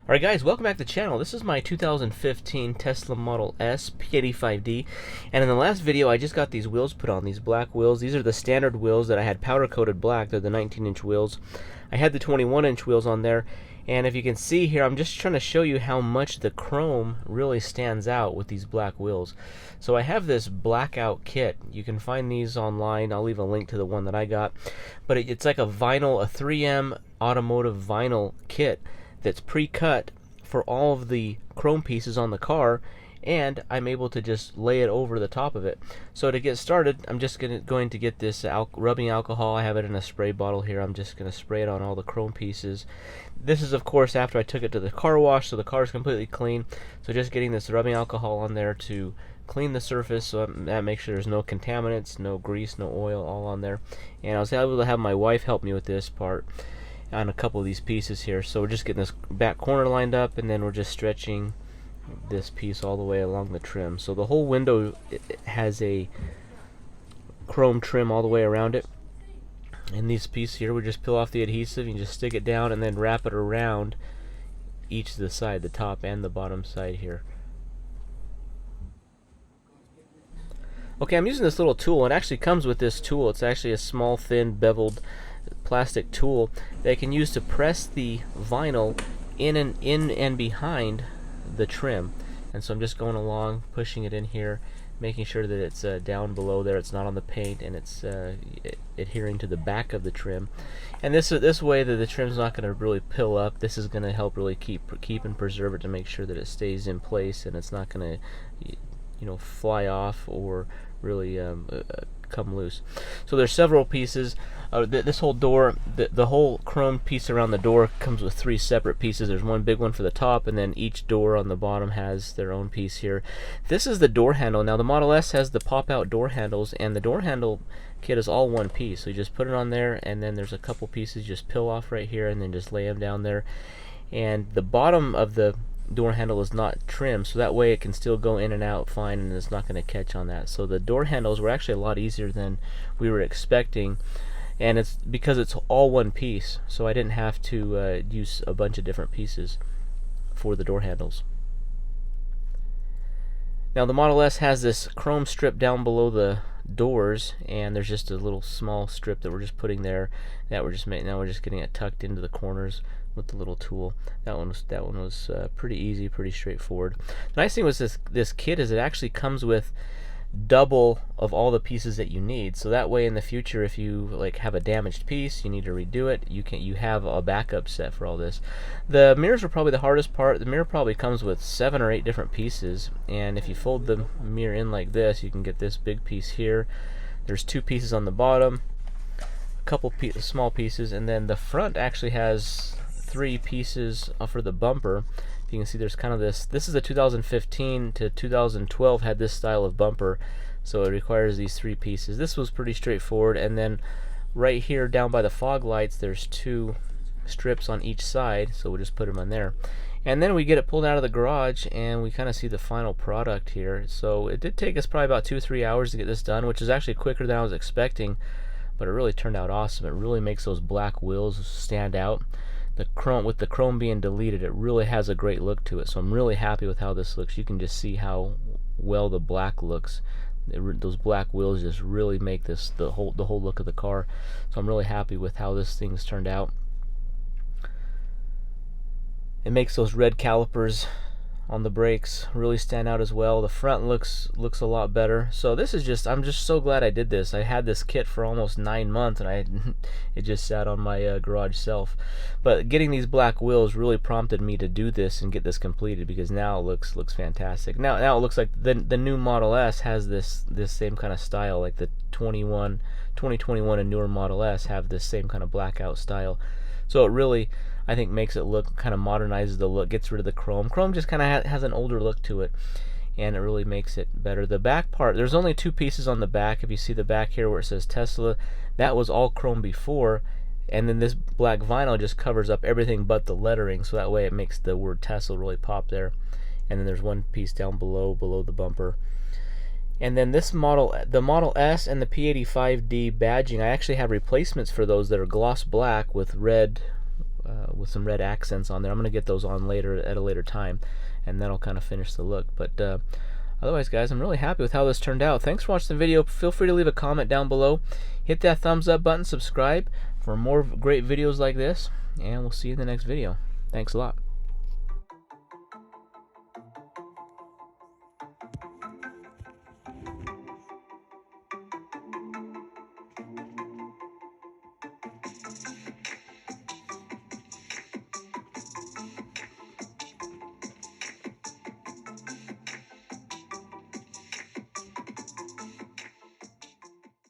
Alright guys, welcome back to the channel. This is my 2015 Tesla Model S P85D, and in the last video I just got these wheels put on, these black wheels. These are the standard wheels that I had powder coated black. They're the 19-inch wheels. I had the 21-inch wheels on there, and if you can see here, I'm just trying to show you how much the chrome really stands out with these black wheels. So I have this blackout kit. You can find these online. I'll leave a link to the one that I got, but it's like a vinyl, a 3M automotive vinyl kit that's pre-cut for all of the chrome pieces on the car, and I'm able to just lay it over the top of it. So to get started, I'm just going to get this rubbing alcohol. I have it in a spray bottle here. I'm just going to spray it on all the chrome pieces. This is of course after I took it to the car wash, so the car is completely clean. So just getting this rubbing alcohol on there to clean the surface, so that makes sure there's no contaminants, no grease, no oil, all on there. And I was able to have my wife help me with this part on a couple of these pieces here. So we're just getting this back corner lined up, and then we're just stretching this piece all the way along the trim. So the whole window has a chrome trim all the way around it. And these pieces here, we just peel off the adhesive, you just stick it down and then wrap it around each of the side, the top and the bottom side here. Okay, I'm using this little tool. It actually comes with this tool. It's actually a small, thin, beveled plastic tool that I can use to press the vinyl in and behind the trim. And so I'm just going along, pushing it in here, making sure that it's down below there, it's not on the paint, and it's adhering to the back of the trim. And this way that the trim's not going to really pill up. This is going to help really keep and preserve it to make sure that it stays in place and it's not going to fly off or really come loose. So there's several pieces. This whole door, the whole chrome piece around the door comes with 3 separate pieces. There's one big one for the top, and then each door on the bottom has their own piece here. This is the door handle. Now the Model S has the pop-out door handles, and the door handle kit is all one piece. So you just put it on there, and then there's a couple pieces you just peel off right here, and then just lay them down there. And the bottom of the door handle is not trimmed, so that way it can still go in and out fine, and it's not going to catch on that. So the door handles were actually a lot easier than we were expecting, and it's because it's all one piece, so I didn't have to use a bunch of different pieces for the door handles. Now the Model S has this chrome strip down below the doors, and there's just a little small strip that we're just putting there that we're just making. Now we're just getting it tucked into the corners with the little tool. That one was pretty easy, pretty straightforward. The nice thing with this kit is it actually comes with double of all the pieces that you need, so that way in the future if you have a damaged piece, you need to redo it, you have a backup set for all this. The mirrors are probably the hardest part. The mirror probably comes with 7 or 8 different pieces, and if you fold the mirror in like this, you can get this big piece here. There's 2 pieces on the bottom, a couple small pieces, and then the front actually has 3 pieces for the bumper. You can see there's kind of this is a 2015 to 2012 had this style of bumper, so it requires these 3 pieces. This was pretty straightforward, and then right here down by the fog lights there's 2 strips on each side, so we'll just put them on there. And then we get it pulled out of the garage and we kind of see the final product here. So it did take us probably about 2-3 hours to get this done, which is actually quicker than I was expecting, but it really turned out awesome. It really makes those black wheels stand out. With the chrome being deleted, it really has a great look to it, so I'm really happy with how this looks. You can just see how well the black looks. Those black wheels just really make this the whole look of the car, so I'm really happy with how this thing's turned out. It makes those red calipers on the brakes really stand out as well. The front looks a lot better. So I'm just so glad I did this. I had this kit for almost 9 months, and it just sat on my garage shelf. But getting these black wheels really prompted me to do this and get this completed, because now it looks fantastic. Now it looks like the new Model S has this same kind of style, like the 2021 and newer Model S have this same kind of blackout style. So it really, I think, makes it look, kind of modernizes the look, gets rid of the chrome. Chrome just kind of has an older look to it, and it really makes it better. The back part, there's only 2 pieces on the back. If you see the back here where it says Tesla, that was all chrome before, and then this black vinyl just covers up everything but the lettering, so that way it makes the word Tesla really pop there. And then there's one piece down below the bumper. And then this model, the Model S and the P85D badging, I actually have replacements for those that are gloss black with red with some red accents on there. I'm going to get those on later at a later time, and that'll kind of finish the look. But otherwise, guys, I'm really happy with how this turned out. Thanks for watching the video. Feel free to leave a comment down below. Hit that thumbs up button, subscribe for more great videos like this, and we'll see you in the next video. Thanks a lot.